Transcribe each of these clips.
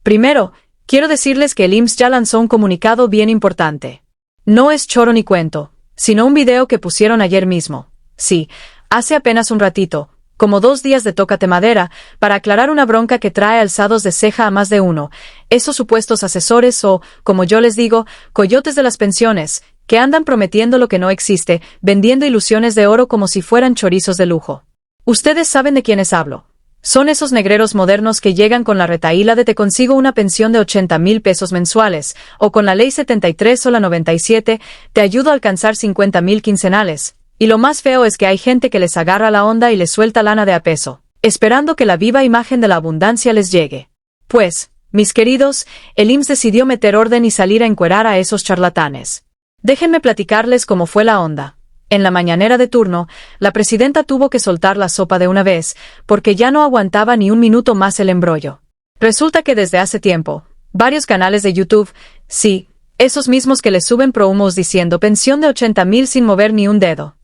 Primero, quiero decirles que el IMSS ya lanzó un comunicado bien importante. No es choro ni cuento, sino un video que pusieron ayer mismo. Sí, hace apenas un ratito, como 2 días de tócate madera, para aclarar una bronca que trae alzados de ceja a más de uno, esos supuestos asesores o, como yo les digo, coyotes de las pensiones, que andan prometiendo lo que no existe, vendiendo ilusiones de oro como si fueran chorizos de lujo. Ustedes saben de quiénes hablo. Son esos negreros modernos que llegan con la retahíla de te consigo una pensión de 80,000 pesos mensuales, o con la ley 73 o la 97, te ayudo a alcanzar 50,000 quincenales. Y lo más feo es que hay gente que les agarra la onda y les suelta lana de a peso, esperando que la viva imagen de la abundancia les llegue. Pues, mis queridos, el IMSS decidió meter orden y salir a encuerar a esos charlatanes. Déjenme platicarles cómo fue la onda. En la mañanera de turno, la presidenta tuvo que soltar la sopa de una vez, porque ya no aguantaba ni un minuto más el embrollo. Resulta que desde hace tiempo, varios canales de YouTube, sí, esos mismos que les suben promos diciendo pensión de 80,000 sin mover ni un dedo,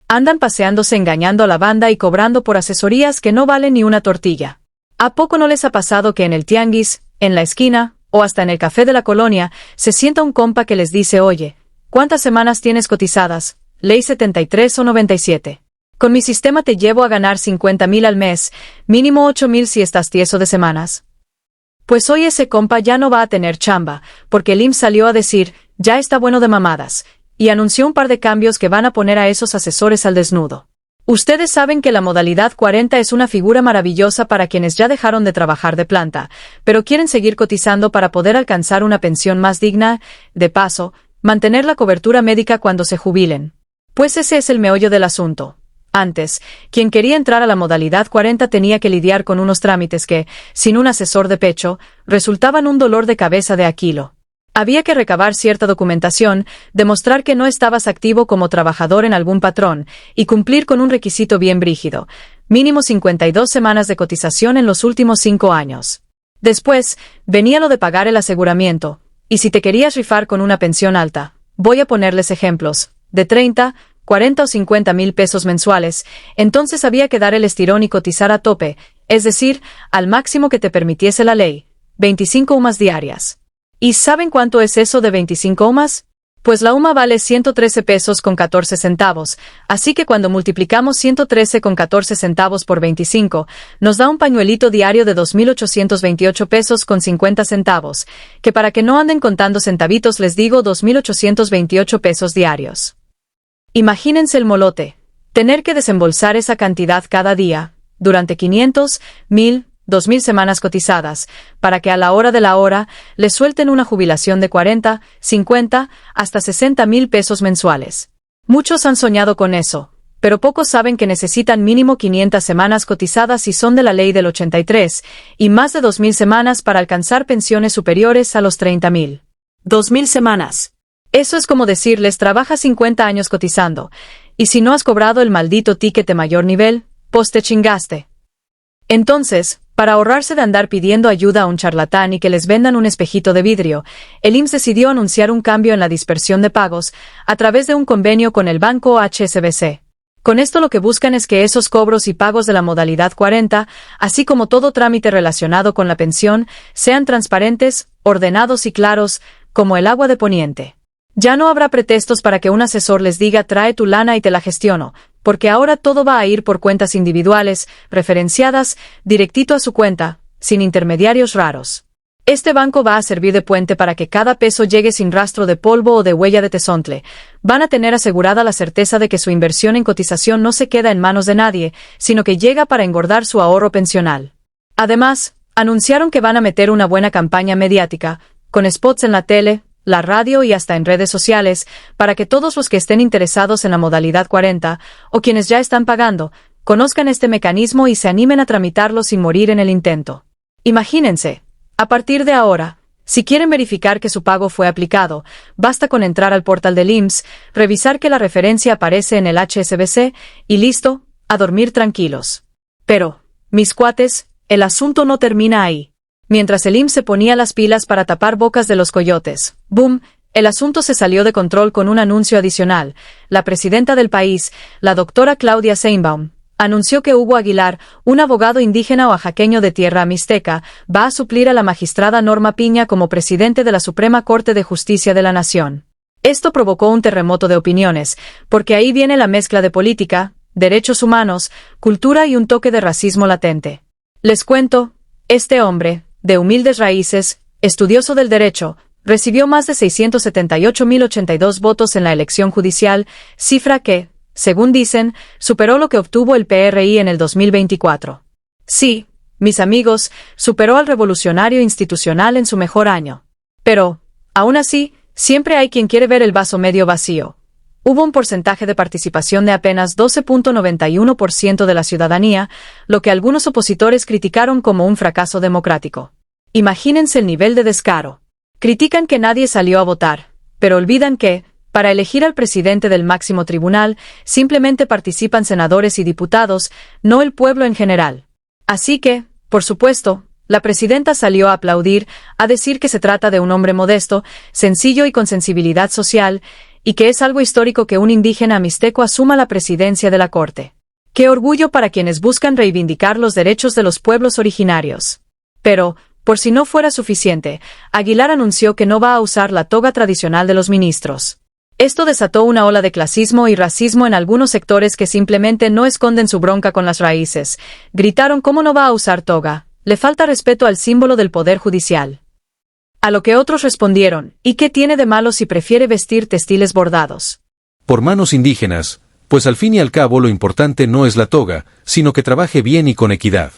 andan paseándose engañando a la banda y cobrando por asesorías que no valen ni una tortilla. ¿A poco no les ha pasado que en el tianguis, en la esquina, o hasta en el café de la colonia, se sienta un compa que les dice, oye, ¿cuántas semanas tienes cotizadas? Ley 73 o 97. Con mi sistema te llevo a ganar 50,000 al mes, mínimo 8,000 si estás tieso de semanas. Pues hoy ese compa ya no va a tener chamba, porque el IMSS salió a decir, ya está bueno de mamadas, y anunció un par de cambios que van a poner a esos asesores al desnudo. Ustedes saben que la modalidad 40 es una figura maravillosa para quienes ya dejaron de trabajar de planta, pero quieren seguir cotizando para poder alcanzar una pensión más digna, de paso, mantener la cobertura médica cuando se jubilen. Pues ese es el meollo del asunto. Antes, quien quería entrar a la modalidad 40 tenía que lidiar con unos trámites que, sin un asesor de pecho, resultaban un dolor de cabeza de a kilo. Había que recabar cierta documentación, demostrar que no estabas activo como trabajador en algún patrón, y cumplir con un requisito bien brígido, mínimo 52 semanas de cotización en los últimos 5 años. Después, venía lo de pagar el aseguramiento, y si te querías rifar con una pensión alta, voy a ponerles ejemplos, de 30, 40 o 50,000 pesos mensuales, entonces había que dar el estirón y cotizar a tope, es decir, al máximo que te permitiese la ley, 25 UMAS diarias. ¿Y saben cuánto es eso de 25 UMAS? Pues la UMA vale 113 pesos con 14 centavos, así que cuando multiplicamos 113 con 14 centavos por 25, nos da un pañuelito diario de 2,828 pesos con 50 centavos, que para que no anden contando centavitos les digo 2,828 pesos diarios. Imagínense el molote, tener que desembolsar esa cantidad cada día, durante 500, 1,000, 2,000 semanas cotizadas, para que a la hora de la hora les suelten una jubilación de 40, 50, hasta 60,000 pesos mensuales. Muchos han soñado con eso, pero pocos saben que necesitan mínimo 500 semanas cotizadas si son de la ley del 83, y más de 2,000 semanas para alcanzar pensiones superiores a los 30,000. 2,000 semanas. Eso es como decirles trabaja 50 años cotizando, y si no has cobrado el maldito ticket de mayor nivel, pues te chingaste. Entonces, para ahorrarse de andar pidiendo ayuda a un charlatán y que les vendan un espejito de vidrio, el IMSS decidió anunciar un cambio en la dispersión de pagos a través de un convenio con el banco HSBC. Con esto lo que buscan es que esos cobros y pagos de la modalidad 40, así como todo trámite relacionado con la pensión, sean transparentes, ordenados y claros, como el agua de Poniente. Ya no habrá pretextos para que un asesor les diga trae tu lana y te la gestiono, porque ahora todo va a ir por cuentas individuales, referenciadas, directito a su cuenta, sin intermediarios raros. Este banco va a servir de puente para que cada peso llegue sin rastro de polvo o de huella de tezontle. Van a tener asegurada la certeza de que su inversión en cotización no se queda en manos de nadie, sino que llega para engordar su ahorro pensional. Además, anunciaron que van a meter una buena campaña mediática, con spots en la tele, la radio y hasta en redes sociales, para que todos los que estén interesados en la modalidad 40, o quienes ya están pagando, conozcan este mecanismo y se animen a tramitarlo sin morir en el intento. Imagínense, a partir de ahora, si quieren verificar que su pago fue aplicado, basta con entrar al portal del IMSS, revisar que la referencia aparece en el HSBC, y listo, a dormir tranquilos. Pero, mis cuates, el asunto no termina ahí. Mientras el IMSS se ponía las pilas para tapar bocas de los coyotes, ¡boom!, el asunto se salió de control con un anuncio adicional. La presidenta del país, la doctora Claudia Sheinbaum, Anunció que Hugo Aguilar, un abogado indígena oaxaqueño de tierra mixteca, va a suplir a la magistrada Norma Piña como presidente de la Suprema Corte de Justicia de la Nación. Esto provocó un terremoto de opiniones, porque ahí viene la mezcla de política, derechos humanos, cultura y un toque de racismo latente. Les cuento, este hombre, de humildes raíces, estudioso del derecho, recibió más de 678.082 votos en la elección judicial, cifra que, según dicen, superó lo que obtuvo el PRI en el 2024. Sí, mis amigos, superó al revolucionario institucional en su mejor año. Pero, aún así, siempre hay quien quiere ver el vaso medio vacío. Hubo un porcentaje de participación de apenas 12.91% de la ciudadanía, lo que algunos opositores criticaron como un fracaso democrático. Imagínense el nivel de descaro. Critican que nadie salió a votar, pero olvidan que, para elegir al presidente del máximo tribunal, simplemente participan senadores y diputados, no el pueblo en general. Así que, por supuesto, la presidenta salió a aplaudir, a decir que se trata de un hombre modesto, sencillo y con sensibilidad social, y que es algo histórico que un indígena mixteco asuma la presidencia de la Corte. ¡Qué orgullo para quienes buscan reivindicar los derechos de los pueblos originarios! Pero, por si no fuera suficiente, Aguilar anunció que no va a usar la toga tradicional de los ministros. Esto desató una ola de clasismo y racismo en algunos sectores que simplemente no esconden su bronca con las raíces. Gritaron ¿cómo no va a usar toga? Le falta respeto al símbolo del poder judicial. A lo que otros respondieron, ¿y qué tiene de malo si prefiere vestir textiles bordados? Por manos indígenas, pues al fin y al cabo lo importante no es la toga, sino que trabaje bien y con equidad.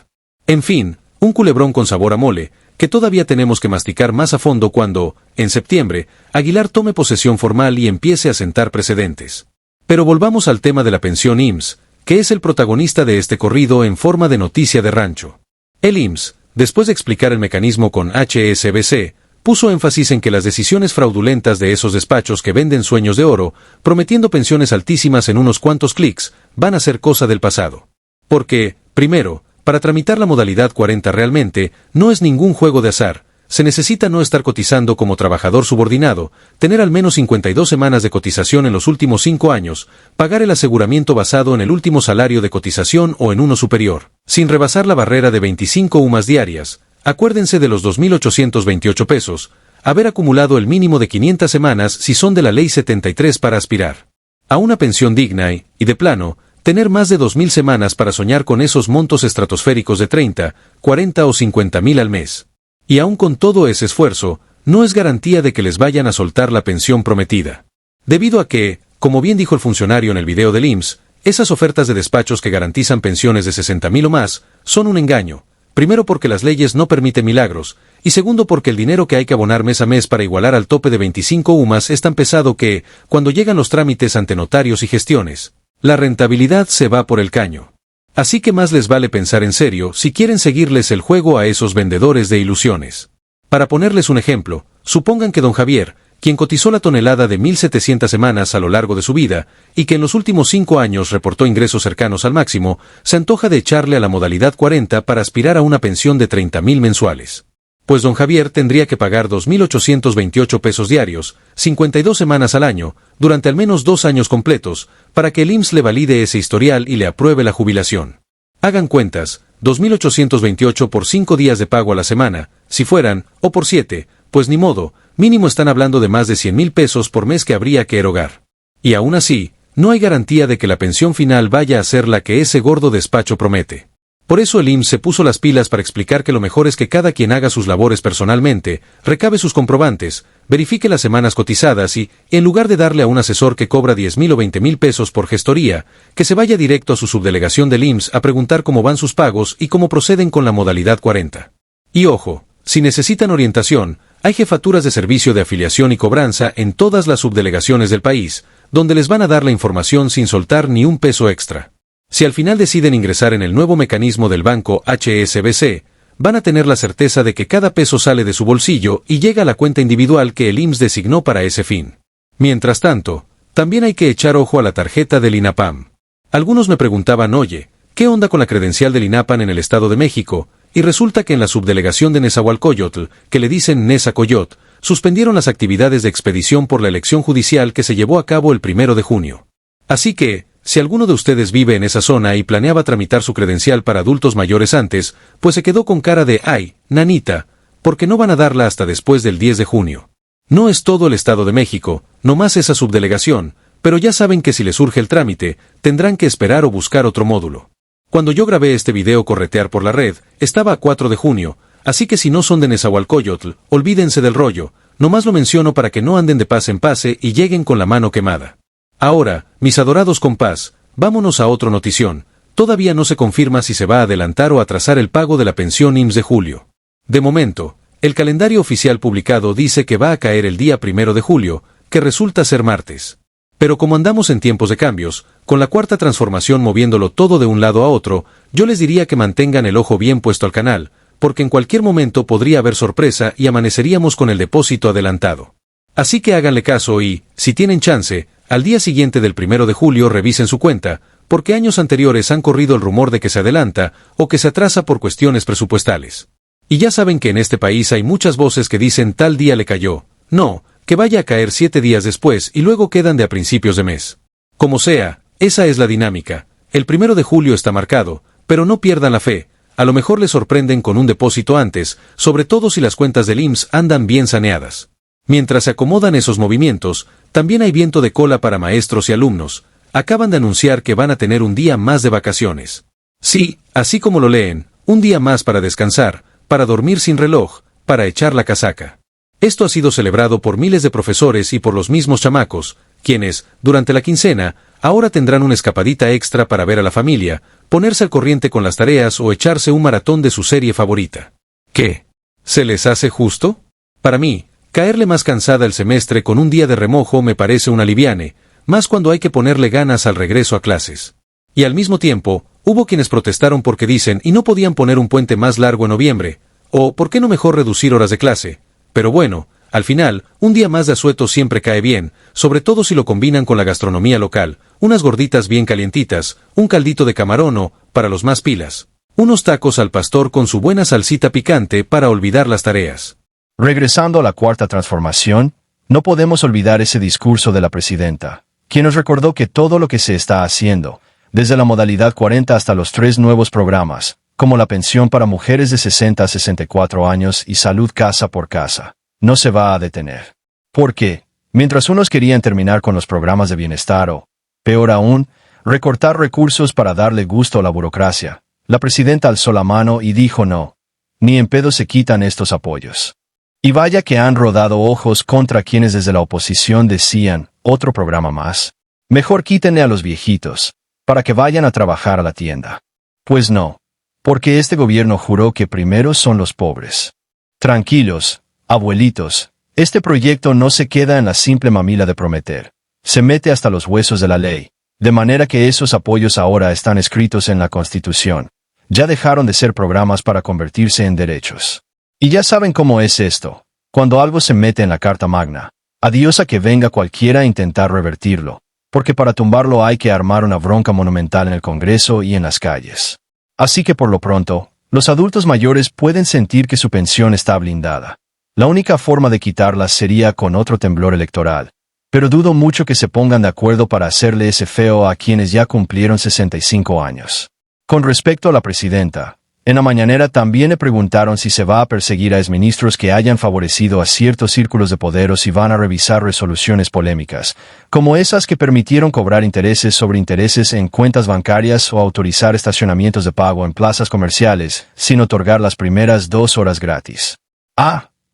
En fin, un culebrón con sabor a mole, que todavía tenemos que masticar más a fondo cuando, en septiembre, Aguilar tome posesión formal y empiece a sentar precedentes. Pero volvamos al tema de la pensión IMSS, que es el protagonista de este corrido en forma de noticia de rancho. El IMSS, después de explicar el mecanismo con HSBC, puso énfasis en que las decisiones fraudulentas de esos despachos que venden sueños de oro, prometiendo pensiones altísimas en unos cuantos clics, van a ser cosa del pasado. Porque, primero, para tramitar la modalidad 40 realmente, no es ningún juego de azar, se necesita no estar cotizando como trabajador subordinado, tener al menos 52 semanas de cotización en los últimos 5 años, pagar el aseguramiento basado en el último salario de cotización o en uno superior, sin rebasar la barrera de 25 UMAS diarias, acuérdense de los 2.828 pesos, haber acumulado el mínimo de 500 semanas si son de la Ley 73 para aspirar a una pensión digna y, de plano, tener más de 2.000 semanas para soñar con esos montos estratosféricos de 30, 40 o 50.000 al mes. Y aún con todo ese esfuerzo, no es garantía de que les vayan a soltar la pensión prometida. Debido a que, como bien dijo el funcionario en el video del IMSS, esas ofertas de despachos que garantizan pensiones de 60.000 o más, son un engaño. Primero porque las leyes no permiten milagros, y segundo porque el dinero que hay que abonar mes a mes para igualar al tope de 25 UMAS es tan pesado que, cuando llegan los trámites ante notarios y gestiones, la rentabilidad se va por el caño. Así que más les vale pensar en serio si quieren seguirles el juego a esos vendedores de ilusiones. Para ponerles un ejemplo, supongan que don Javier, quien cotizó la tonelada de 1.700 semanas a lo largo de su vida, y que en los últimos 5 años reportó ingresos cercanos al máximo, se antoja de echarle a la modalidad 40 para aspirar a una pensión de 30.000 mensuales. Pues don Javier tendría que pagar 2.828 pesos diarios, 52 semanas al año, durante al menos 2 años completos, para que el IMSS le valide ese historial y le apruebe la jubilación. Hagan cuentas, 2.828 por 5 días de pago a la semana, si fueran, o por 7, pues ni modo, mínimo están hablando de más de 100.000 pesos por mes que habría que erogar. Y aún así, no hay garantía de que la pensión final vaya a ser la que ese gordo despacho promete. Por eso el IMSS se puso las pilas para explicar que lo mejor es que cada quien haga sus labores personalmente, recabe sus comprobantes, verifique las semanas cotizadas y, en lugar de darle a un asesor que cobra 10.000 o 20.000 pesos por gestoría, que se vaya directo a su subdelegación del IMSS a preguntar cómo van sus pagos y cómo proceden con la modalidad 40. Y ojo, si necesitan orientación, hay jefaturas de servicio de afiliación y cobranza en todas las subdelegaciones del país, donde les van a dar la información sin soltar ni un peso extra. Si al final deciden ingresar en el nuevo mecanismo del banco HSBC, van a tener la certeza de que cada peso sale de su bolsillo y llega a la cuenta individual que el IMSS designó para ese fin. Mientras tanto, también hay que echar ojo a la tarjeta del INAPAM. Algunos me preguntaban, oye, ¿qué onda con la credencial del INAPAM en el Estado de México? Y resulta que en la subdelegación de Nezahualcóyotl, que le dicen Nezacoyot, suspendieron las actividades de expedición por la elección judicial que se llevó a cabo el 1 de junio. Así que, si alguno de ustedes vive en esa zona y planeaba tramitar su credencial para adultos mayores antes, pues se quedó con cara de ¡ay, nanita!, porque no van a darla hasta después del 10 de junio. No es todo el Estado de México, nomás esa subdelegación, pero ya saben que si les surge el trámite, tendrán que esperar o buscar otro módulo. Cuando yo grabé este video corretear por la red, estaba a 4 de junio, así que si no son de Nezahualcóyotl, olvídense del rollo, nomás lo menciono para que no anden de pase en pase y lleguen con la mano quemada. Ahora, mis adorados compás, vámonos a otro notición. Todavía no se confirma si se va a adelantar o atrasar el pago de la pensión IMSS de julio. De momento, el calendario oficial publicado dice que va a caer el día 1 de julio, que resulta ser martes. Pero como andamos en tiempos de cambios, con la cuarta transformación moviéndolo todo de un lado a otro, yo les diría que mantengan el ojo bien puesto al canal, porque en cualquier momento podría haber sorpresa y amaneceríamos con el depósito adelantado. Así que háganle caso y, si tienen chance, al día siguiente del 1 de julio revisen su cuenta, porque años anteriores han corrido el rumor de que se adelanta o que se atrasa por cuestiones presupuestales. Y ya saben que en este país hay muchas voces que dicen tal día le cayó, no, que vaya a caer 7 días después y luego quedan de a principios de mes. Como sea, esa es la dinámica. El 1 de julio está marcado, pero no pierdan la fe, a lo mejor les sorprenden con un depósito antes, sobre todo si las cuentas del IMSS andan bien saneadas. Mientras se acomodan esos movimientos, también hay viento de cola para maestros y alumnos. Acaban de anunciar que van a tener un día más de vacaciones. Sí, así como lo leen, un día más para descansar, para dormir sin reloj, para echar la casaca. Esto ha sido celebrado por miles de profesores y por los mismos chamacos, quienes, durante la quincena, ahora tendrán una escapadita extra para ver a la familia, ponerse al corriente con las tareas o echarse un maratón de su serie favorita. ¿Qué? ¿Se les hace justo? Para mí, caerle más cansada el semestre con un día de remojo me parece un aliviane, más cuando hay que ponerle ganas al regreso a clases. Y al mismo tiempo, hubo quienes protestaron porque dicen y no podían poner un puente más largo en noviembre, o ¿por qué no mejor reducir horas de clase? Pero bueno, al final, un día más de asueto siempre cae bien, sobre todo si lo combinan con la gastronomía local, unas gorditas bien calientitas, un caldito de camarón o, para los más pilas, unos tacos al pastor con su buena salsita picante para olvidar las tareas. Regresando a la cuarta transformación, no podemos olvidar ese discurso de la presidenta, quien nos recordó que todo lo que se está haciendo, desde la modalidad 40 hasta los 3 nuevos programas, como la pensión para mujeres de 60 a 64 años y salud casa por casa, no se va a detener. Porque, mientras unos querían terminar con los programas de bienestar o, peor aún, recortar recursos para darle gusto a la burocracia, la presidenta alzó la mano y dijo no, ni en pedo se quitan estos apoyos. Y vaya que han rodado ojos contra quienes desde la oposición decían, otro programa más. Mejor quítenle a los viejitos, para que vayan a trabajar a la tienda. Pues no, porque este gobierno juró que primero son los pobres. Tranquilos, abuelitos, este proyecto no se queda en la simple mamila de prometer. Se mete hasta los huesos de la ley, de manera que esos apoyos ahora están escritos en la Constitución. Ya dejaron de ser programas para convertirse en derechos. Y ya saben cómo es esto. Cuando algo se mete en la Carta Magna, adiós a que venga cualquiera a intentar revertirlo, porque para tumbarlo hay que armar una bronca monumental en el Congreso y en las calles. Así que por lo pronto, los adultos mayores pueden sentir que su pensión está blindada. La única forma de quitarla sería con otro temblor electoral. Pero dudo mucho que se pongan de acuerdo para hacerle ese feo a quienes ya cumplieron 65 años. Con respecto a la presidenta, en la mañanera también le preguntaron si se va a perseguir a exministros que hayan favorecido a ciertos círculos de poder o si van a revisar resoluciones polémicas, como esas que permitieron cobrar intereses sobre intereses en cuentas bancarias o autorizar estacionamientos de pago en plazas comerciales, sin otorgar las primeras 2 horas gratis.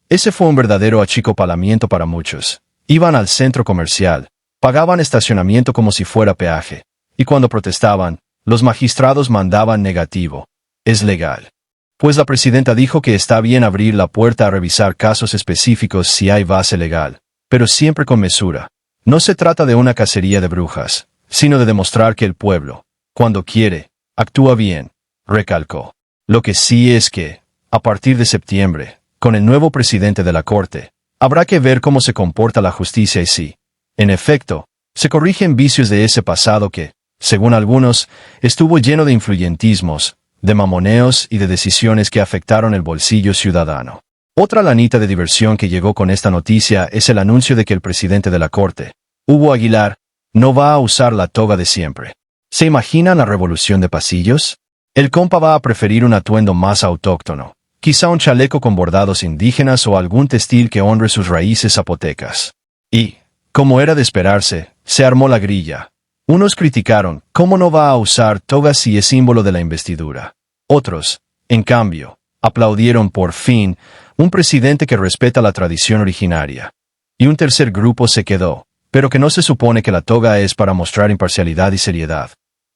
Ese fue un verdadero achicopalamiento para muchos. Iban al centro comercial, pagaban estacionamiento como si fuera peaje, y cuando protestaban, los magistrados mandaban negativo. Es legal. Pues la presidenta dijo que está bien abrir la puerta a revisar casos específicos si hay base legal, pero siempre con mesura. No se trata de una cacería de brujas, sino de demostrar que el pueblo, cuando quiere, actúa bien, recalcó. Lo que sí es que, a partir de septiembre, con el nuevo presidente de la Corte, habrá que ver cómo se comporta la justicia y si, en efecto, se corrigen vicios de ese pasado que, según algunos, estuvo lleno de influyentismos, de mamoneos y de decisiones que afectaron el bolsillo ciudadano. Otra lanita de diversión que llegó con esta noticia es el anuncio de que el presidente de la Corte, Hugo Aguilar, no va a usar la toga de siempre. ¿Se imaginan la revolución de pasillos? El compa va a preferir un atuendo más autóctono, quizá un chaleco con bordados indígenas o algún textil que honre sus raíces zapotecas. Y, como era de esperarse, se armó la grilla. Unos criticaron, ¿cómo no va a usar toga si es símbolo de la investidura? Otros, en cambio, aplaudieron por fin un presidente que respeta la tradición originaria. Y un tercer grupo se quedó, pero que no se supone que la toga es para mostrar imparcialidad y seriedad.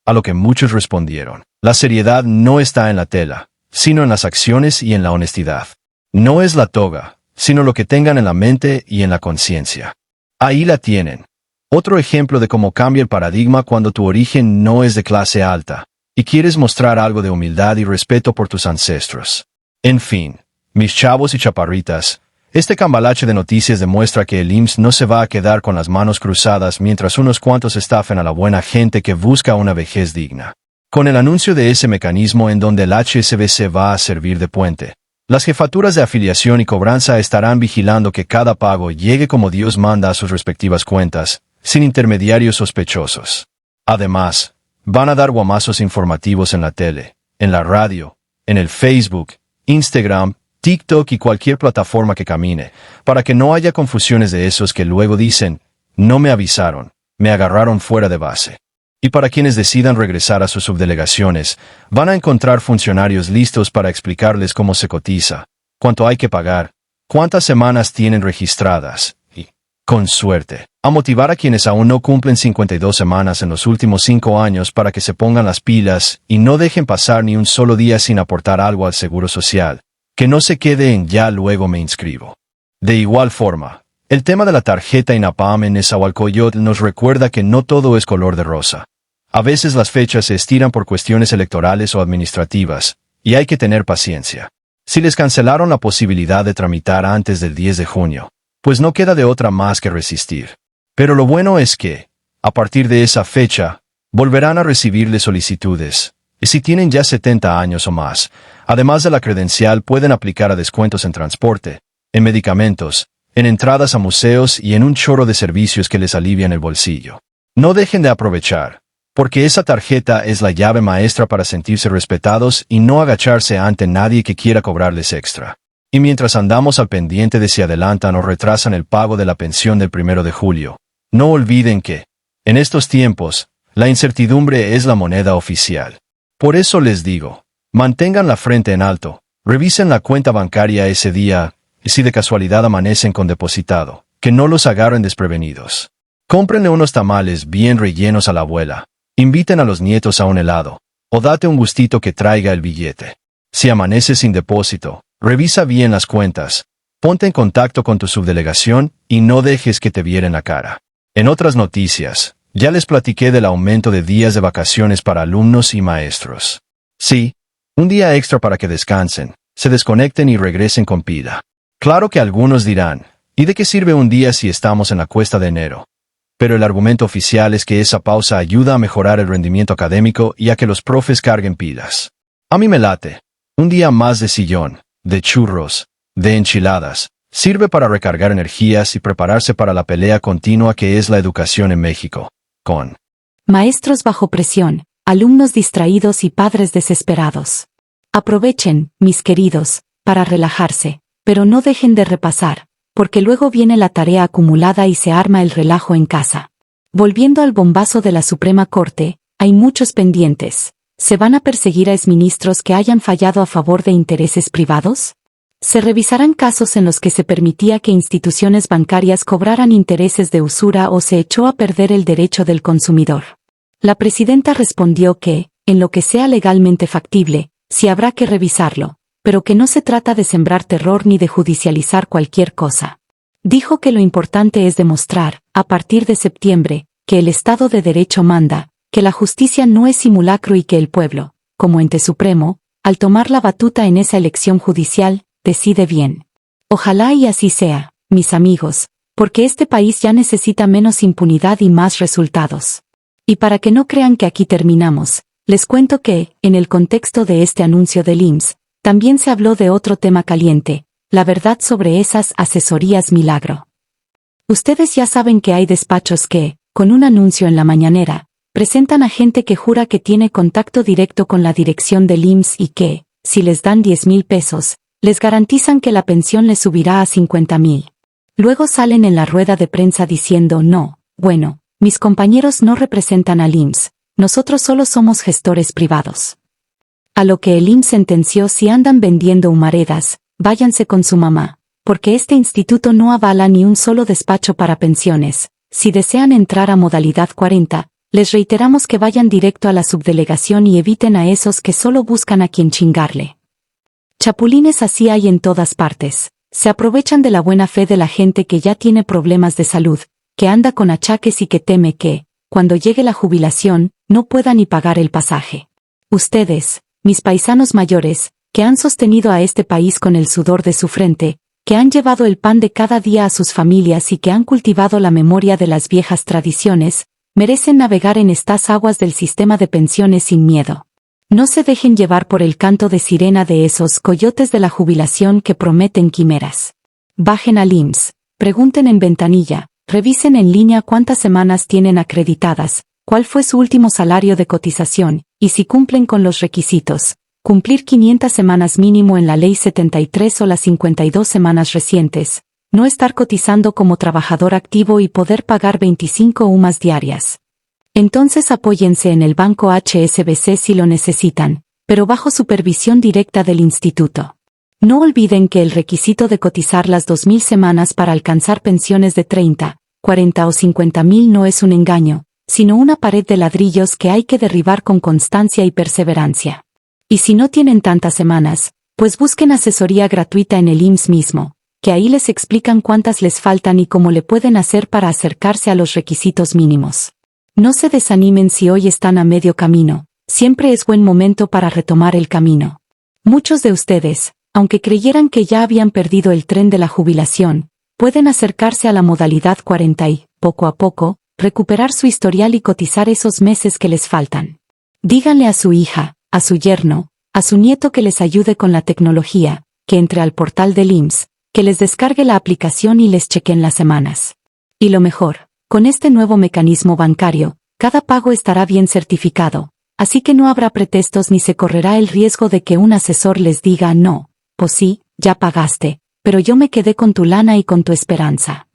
A lo que muchos respondieron, la seriedad no está en la tela, sino en las acciones y en la honestidad. No es la toga, sino lo que tengan en la mente y en la conciencia. Ahí la tienen. Otro ejemplo de cómo cambia el paradigma cuando tu origen no es de clase alta, y quieres mostrar algo de humildad y respeto por tus ancestros. En fin, mis chavos y chaparritas, este cambalache de noticias demuestra que el IMSS no se va a quedar con las manos cruzadas mientras unos cuantos estafen a la buena gente que busca una vejez digna. Con el anuncio de ese mecanismo en donde el HSBC va a servir de puente, las jefaturas de afiliación y cobranza estarán vigilando que cada pago llegue como Dios manda a sus respectivas cuentas, sin intermediarios sospechosos. Además, van a dar guamazos informativos en la tele, en la radio, en el Facebook, Instagram, TikTok y cualquier plataforma que camine, para que no haya confusiones de esos que luego dicen, no me avisaron, me agarraron fuera de base. Y para quienes decidan regresar a sus subdelegaciones, van a encontrar funcionarios listos para explicarles cómo se cotiza, cuánto hay que pagar, cuántas semanas tienen registradas, y, con suerte, a motivar a quienes aún no cumplen 52 semanas en los últimos 5 años para que se pongan las pilas y no dejen pasar ni un solo día sin aportar algo al Seguro Social. Que no se quede en ya luego me inscribo. De igual forma, el tema de la tarjeta INAPAM en Nezahualcóyotl nos recuerda que no todo es color de rosa. A veces las fechas se estiran por cuestiones electorales o administrativas, y hay que tener paciencia. Si les cancelaron la posibilidad de tramitar antes del 10 de junio, pues no queda de otra más que resistir. Pero lo bueno es que, a partir de esa fecha, volverán a recibirle solicitudes. Y si tienen ya 70 años o más, además de la credencial pueden aplicar a descuentos en transporte, en medicamentos, en entradas a museos y en un chorro de servicios que les alivian el bolsillo. No dejen de aprovechar, porque esa tarjeta es la llave maestra para sentirse respetados y no agacharse ante nadie que quiera cobrarles extra. Y mientras andamos al pendiente de si adelantan o retrasan el pago de la pensión del 1 de julio, no olviden que, en estos tiempos, la incertidumbre es la moneda oficial. Por eso les digo, mantengan la frente en alto, revisen la cuenta bancaria ese día, y si de casualidad amanecen con depositado, que no los agarren desprevenidos. Cómprenle unos tamales bien rellenos a la abuela, inviten a los nietos a un helado, o date un gustito que traiga el billete. Si amaneces sin depósito, revisa bien las cuentas, ponte en contacto con tu subdelegación y no dejes que te vieren la cara. En otras noticias, ya les platiqué del aumento de días de vacaciones para alumnos y maestros. Sí, un día extra para que descansen, se desconecten y regresen con pila. Claro que algunos dirán, ¿y de qué sirve un día si estamos en la cuesta de enero? Pero el argumento oficial es que esa pausa ayuda a mejorar el rendimiento académico y a que los profes carguen pilas. A mí me late. Un día más de sillón, de churros, de enchiladas, sirve para recargar energías y prepararse para la pelea continua que es la educación en México. Con maestros bajo presión, alumnos distraídos y padres desesperados. Aprovechen, mis queridos, para relajarse, pero no dejen de repasar, porque luego viene la tarea acumulada y se arma el relajo en casa. Volviendo al bombazo de la Suprema Corte, hay muchos pendientes. ¿Se van a perseguir a exministros que hayan fallado a favor de intereses privados? ¿Se revisarán casos en los que se permitía que instituciones bancarias cobraran intereses de usura o se echó a perder el derecho del consumidor? La presidenta respondió que, en lo que sea legalmente factible, sí habrá que revisarlo, pero que no se trata de sembrar terror ni de judicializar cualquier cosa. Dijo que lo importante es demostrar, a partir de septiembre, que el Estado de Derecho manda, que la justicia no es simulacro y que el pueblo, como ente supremo, al tomar la batuta en esa elección judicial, decide bien. Ojalá y así sea, mis amigos, porque este país ya necesita menos impunidad y más resultados. Y para que no crean que aquí terminamos, les cuento que, en el contexto de este anuncio del IMSS, también se habló de otro tema caliente, la verdad sobre esas asesorías milagro. Ustedes ya saben que hay despachos que, con un anuncio en la mañanera, Presentan a gente que jura que tiene contacto directo con la dirección del IMSS y que, si les dan 10,000 pesos, les garantizan que la pensión les subirá a 50,000. Luego salen en la rueda de prensa diciendo no, bueno, mis compañeros no representan al IMSS, nosotros solo somos gestores privados. A lo que el IMSS sentenció: si andan vendiendo humaredas, váyanse con su mamá, porque este instituto no avala ni un solo despacho para pensiones. Si desean entrar a modalidad 40, les reiteramos que vayan directo a la subdelegación y eviten a esos que solo buscan a quien chingarle. Chapulines así hay en todas partes. Se aprovechan de la buena fe de la gente que ya tiene problemas de salud, que anda con achaques y que teme que, cuando llegue la jubilación, no pueda ni pagar el pasaje. Ustedes, mis paisanos mayores, que han sostenido a este país con el sudor de su frente, que han llevado el pan de cada día a sus familias y que han cultivado la memoria de las viejas tradiciones, merecen navegar en estas aguas del sistema de pensiones sin miedo. No se dejen llevar por el canto de sirena de esos coyotes de la jubilación que prometen quimeras. Bajen al IMSS, pregunten en ventanilla, revisen en línea cuántas semanas tienen acreditadas, cuál fue su último salario de cotización, y si cumplen con los requisitos. Cumplir 500 semanas mínimo en la Ley 73 o las 52 semanas recientes. No estar cotizando como trabajador activo y poder pagar 25 UMAS diarias. Entonces apóyense en el banco HSBC si lo necesitan, pero bajo supervisión directa del instituto. No olviden que el requisito de cotizar las 2,000 semanas para alcanzar pensiones de 30, 40 o 50,000 no es un engaño, sino una pared de ladrillos que hay que derribar con constancia y perseverancia. Y si no tienen tantas semanas, pues busquen asesoría gratuita en el IMSS mismo, que ahí les explican cuántas les faltan y cómo le pueden hacer para acercarse a los requisitos mínimos. No se desanimen si hoy están a medio camino, siempre es buen momento para retomar el camino. Muchos de ustedes, aunque creyeran que ya habían perdido el tren de la jubilación, pueden acercarse a la modalidad 40 y, poco a poco, recuperar su historial y cotizar esos meses que les faltan. Díganle a su hija, a su yerno, a su nieto que les ayude con la tecnología, que entre al portal del IMSS, que les descargue la aplicación y les chequen las semanas. Y lo mejor, con este nuevo mecanismo bancario, cada pago estará bien certificado, así que no habrá pretextos ni se correrá el riesgo de que un asesor les diga no, pues sí, ya pagaste, pero yo me quedé con tu lana y con tu esperanza.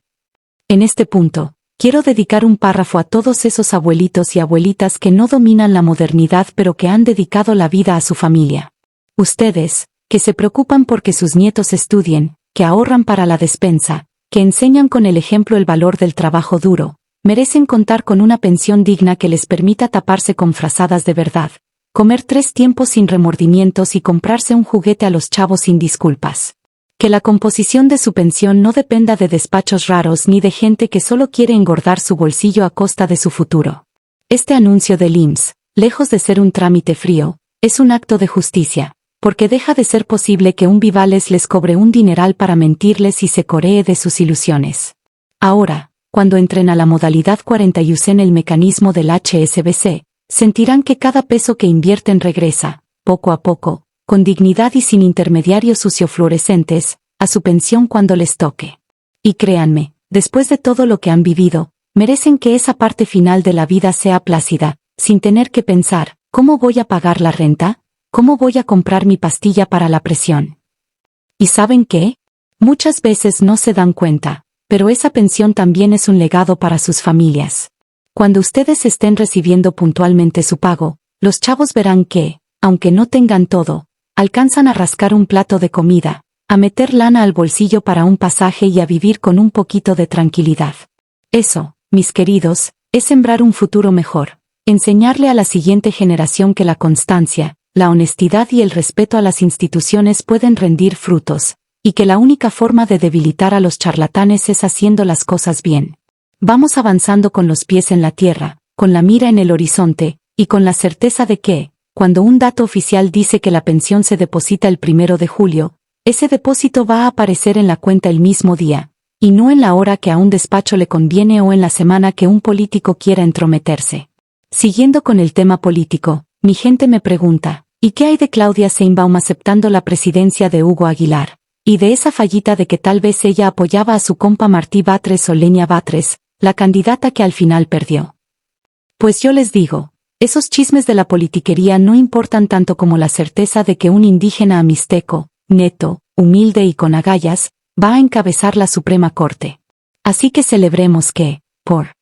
En este punto, quiero dedicar un párrafo a todos esos abuelitos y abuelitas que no dominan la modernidad pero que han dedicado la vida a su familia. Ustedes, que se preocupan porque sus nietos estudien, que ahorran para la despensa, que enseñan con el ejemplo el valor del trabajo duro, merecen contar con una pensión digna que les permita taparse con frazadas de verdad, comer 3 tiempos sin remordimientos y comprarse un juguete a los chavos sin disculpas. Que la composición de su pensión no dependa de despachos raros ni de gente que solo quiere engordar su bolsillo a costa de su futuro. Este anuncio del IMSS, lejos de ser un trámite frío, es un acto de justicia, porque deja de ser posible que un Vivales les cobre un dineral para mentirles y se coree de sus ilusiones. Ahora, cuando entren a la modalidad 40 y usen el mecanismo del HSBC, sentirán que cada peso que invierten regresa, poco a poco, con dignidad y sin intermediarios suciofluorescentes, a su pensión cuando les toque. Y créanme, después de todo lo que han vivido, merecen que esa parte final de la vida sea plácida, sin tener que pensar, ¿cómo voy a pagar la renta? ¿Cómo voy a comprar mi pastilla para la presión? ¿Y saben qué? Muchas veces no se dan cuenta, pero esa pensión también es un legado para sus familias. Cuando ustedes estén recibiendo puntualmente su pago, los chavos verán que, aunque no tengan todo, alcanzan a rascar un plato de comida, a meter lana al bolsillo para un pasaje y a vivir con un poquito de tranquilidad. Eso, mis queridos, es sembrar un futuro mejor, enseñarle a la siguiente generación que la constancia, la honestidad y el respeto a las instituciones pueden rendir frutos, y que la única forma de debilitar a los charlatanes es haciendo las cosas bien. Vamos avanzando con los pies en la tierra, con la mira en el horizonte, y con la certeza de que, cuando un dato oficial dice que la pensión se deposita el 1 de julio, ese depósito va a aparecer en la cuenta el mismo día, y no en la hora que a un despacho le conviene o en la semana que un político quiera entrometerse. Siguiendo con el tema político, mi gente me pregunta, ¿y qué hay de Claudia Sheinbaum aceptando la presidencia de Hugo Aguilar? Y de esa fallita de que tal vez ella apoyaba a su compa Martí Batres o Lenia Batres, la candidata que al final perdió. Pues yo les digo, esos chismes de la politiquería no importan tanto como la certeza de que un indígena amisteco, neto, humilde y con agallas, va a encabezar la Suprema Corte. Así que celebremos que, por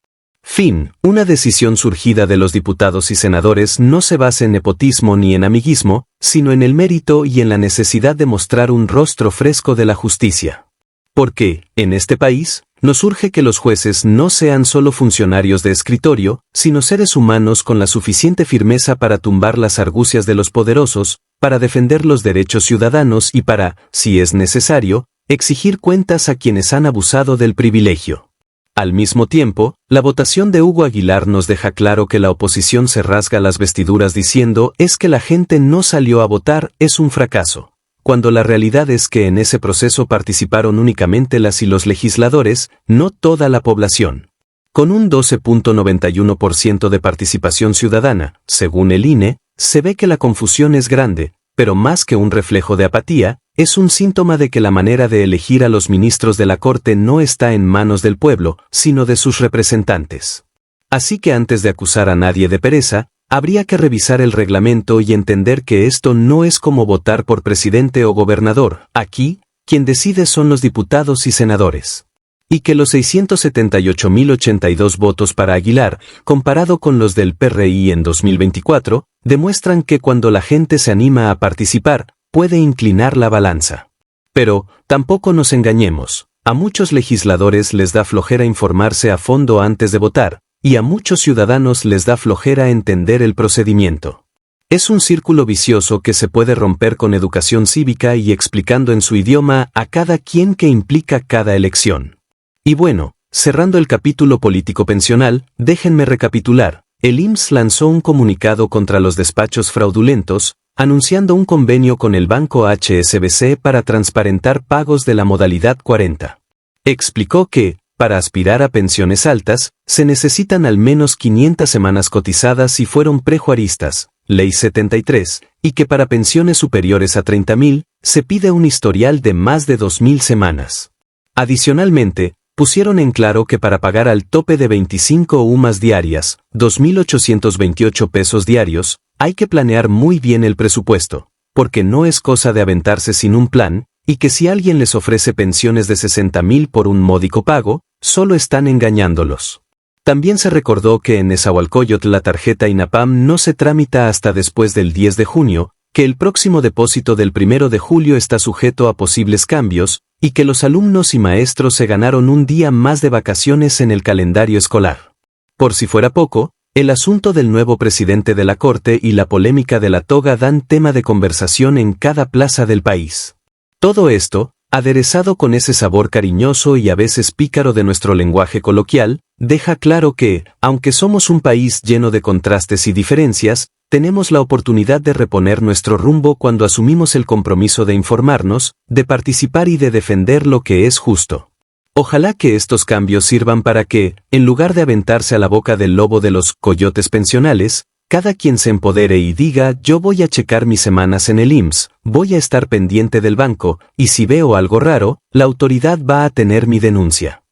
fin, una decisión surgida de los diputados y senadores no se basa en nepotismo ni en amiguismo, sino en el mérito y en la necesidad de mostrar un rostro fresco de la justicia. Porque, en este país, nos urge que los jueces no sean solo funcionarios de escritorio, sino seres humanos con la suficiente firmeza para tumbar las argucias de los poderosos, para defender los derechos ciudadanos y para, si es necesario, exigir cuentas a quienes han abusado del privilegio. Al mismo tiempo, la votación de Hugo Aguilar nos deja claro que la oposición se rasga las vestiduras diciendo es que la gente no salió a votar, es un fracaso, cuando la realidad es que en ese proceso participaron únicamente las y los legisladores, no toda la población. Con un 12.91% de participación ciudadana, según el INE, se ve que la confusión es grande, pero más que un reflejo de apatía, es un síntoma de que la manera de elegir a los ministros de la Corte no está en manos del pueblo, sino de sus representantes. Así que antes de acusar a nadie de pereza, habría que revisar el reglamento y entender que esto no es como votar por presidente o gobernador. Aquí, quien decide son los diputados y senadores. Y que los 678.082 votos para Aguilar, comparado con los del PRI en 2024, demuestran que cuando la gente se anima a participar, puede inclinar la balanza. Pero, tampoco nos engañemos, a muchos legisladores les da flojera informarse a fondo antes de votar, y a muchos ciudadanos les da flojera entender el procedimiento. Es un círculo vicioso que se puede romper con educación cívica y explicando en su idioma a cada quien que implica cada elección. Y bueno, cerrando el capítulo político pensional, déjenme recapitular. El IMSS lanzó un comunicado contra los despachos fraudulentos, anunciando un convenio con el banco HSBC para transparentar pagos de la modalidad 40. Explicó que, para aspirar a pensiones altas, se necesitan al menos 500 semanas cotizadas si fueron prejuaristas, Ley 73, y que para pensiones superiores a 30.000, se pide un historial de más de 2.000 semanas. Adicionalmente, pusieron en claro que para pagar al tope de 25 UMAS diarias, 2.828 pesos diarios, hay que planear muy bien el presupuesto, porque no es cosa de aventarse sin un plan, y que si alguien les ofrece pensiones de 60.000 por un módico pago, solo están engañándolos. También se recordó que en Nezahualcóyotl la tarjeta INAPAM no se tramita hasta después del 10 de junio, que el próximo depósito del 1 de julio está sujeto a posibles cambios, y que los alumnos y maestros se ganaron un día más de vacaciones en el calendario escolar. Por si fuera poco, el asunto del nuevo presidente de la Corte y la polémica de la toga dan tema de conversación en cada plaza del país. Todo esto, aderezado con ese sabor cariñoso y a veces pícaro de nuestro lenguaje coloquial, deja claro que, aunque somos un país lleno de contrastes y diferencias, tenemos la oportunidad de reponer nuestro rumbo cuando asumimos el compromiso de informarnos, de participar y de defender lo que es justo. Ojalá que estos cambios sirvan para que, en lugar de aventarse a la boca del lobo de los coyotes pensionales, cada quien se empodere y diga yo voy a checar mis semanas en el IMSS, voy a estar pendiente del banco, y si veo algo raro, la autoridad va a tener mi denuncia.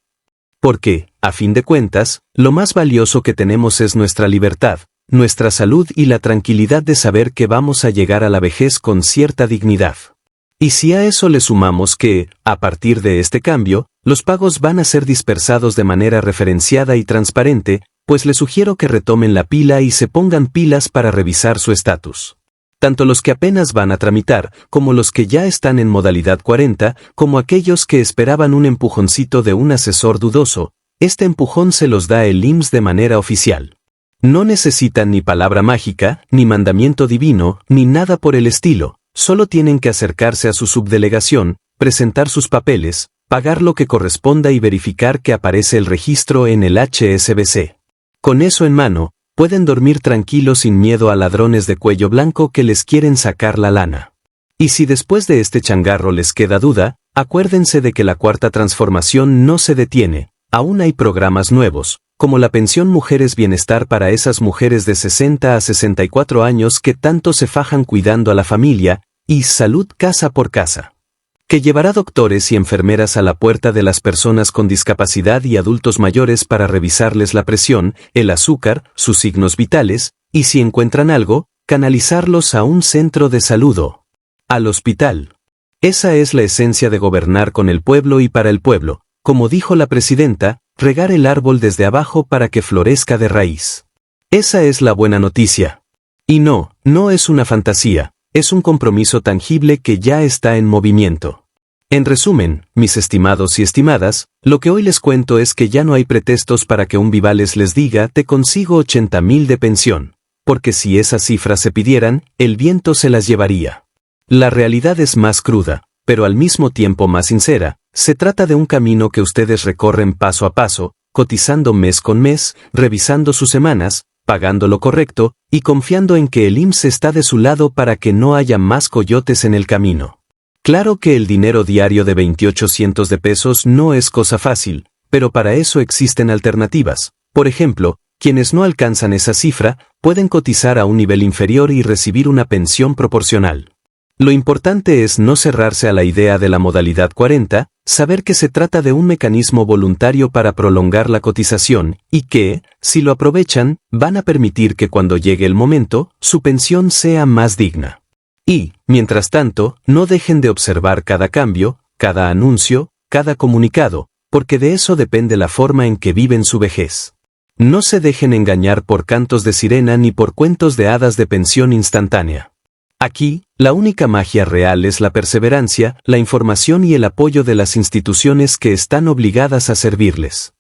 Porque, a fin de cuentas, lo más valioso que tenemos es nuestra libertad, nuestra salud y la tranquilidad de saber que vamos a llegar a la vejez con cierta dignidad. Y si a eso le sumamos que, a partir de este cambio, los pagos van a ser dispersados de manera referenciada y transparente, pues les sugiero que retomen la pila y se pongan pilas para revisar su estatus. Tanto los que apenas van a tramitar, como los que ya están en modalidad 40, como aquellos que esperaban un empujoncito de un asesor dudoso, este empujón se los da el IMSS de manera oficial. No necesitan ni palabra mágica, ni mandamiento divino, ni nada por el estilo. Solo tienen que acercarse a su subdelegación, presentar sus papeles, pagar lo que corresponda y verificar que aparece el registro en el HSBC. Con eso en mano, pueden dormir tranquilos sin miedo a ladrones de cuello blanco que les quieren sacar la lana. Y si después de este changarro les queda duda, acuérdense de que la cuarta transformación no se detiene, aún hay programas nuevos, como la pensión Mujeres Bienestar para esas mujeres de 60 a 64 años que tanto se fajan cuidando a la familia, y Salud Casa por Casa. que llevará doctores y enfermeras a la puerta de las personas con discapacidad y adultos mayores para revisarles la presión, el azúcar, sus signos vitales, y si encuentran algo, canalizarlos a un centro de salud o al hospital. Esa es la esencia de gobernar con el pueblo y para el pueblo, como dijo la presidenta, regar el árbol desde abajo para que florezca de raíz. Esa es la buena noticia. Y no es una fantasía, es un compromiso tangible que ya está en movimiento. En resumen, mis estimados y estimadas, lo que hoy les cuento es que ya no hay pretextos para que un Vivales les diga te consigo 80,000 de pensión, porque si esas cifras se pidieran, el viento se las llevaría. La realidad es más cruda, pero al mismo tiempo más sincera, se trata de un camino que ustedes recorren paso a paso, cotizando mes con mes, revisando sus semanas, pagando lo correcto, y confiando en que el IMSS está de su lado para que no haya más coyotes en el camino. Claro que el dinero diario de 2,800 de pesos no es cosa fácil, pero para eso existen alternativas. Por ejemplo, quienes no alcanzan esa cifra, pueden cotizar a un nivel inferior y recibir una pensión proporcional. Lo importante es no cerrarse a la idea de la modalidad 40, saber que se trata de un mecanismo voluntario para prolongar la cotización, y que, si lo aprovechan, van a permitir que cuando llegue el momento, su pensión sea más digna. Y, mientras tanto, no dejen de observar cada cambio, cada anuncio, cada comunicado, porque de eso depende la forma en que viven su vejez. No se dejen engañar por cantos de sirena ni por cuentos de hadas de pensión instantánea. Aquí, la única magia real es la perseverancia, la información y el apoyo de las instituciones que están obligadas a servirles.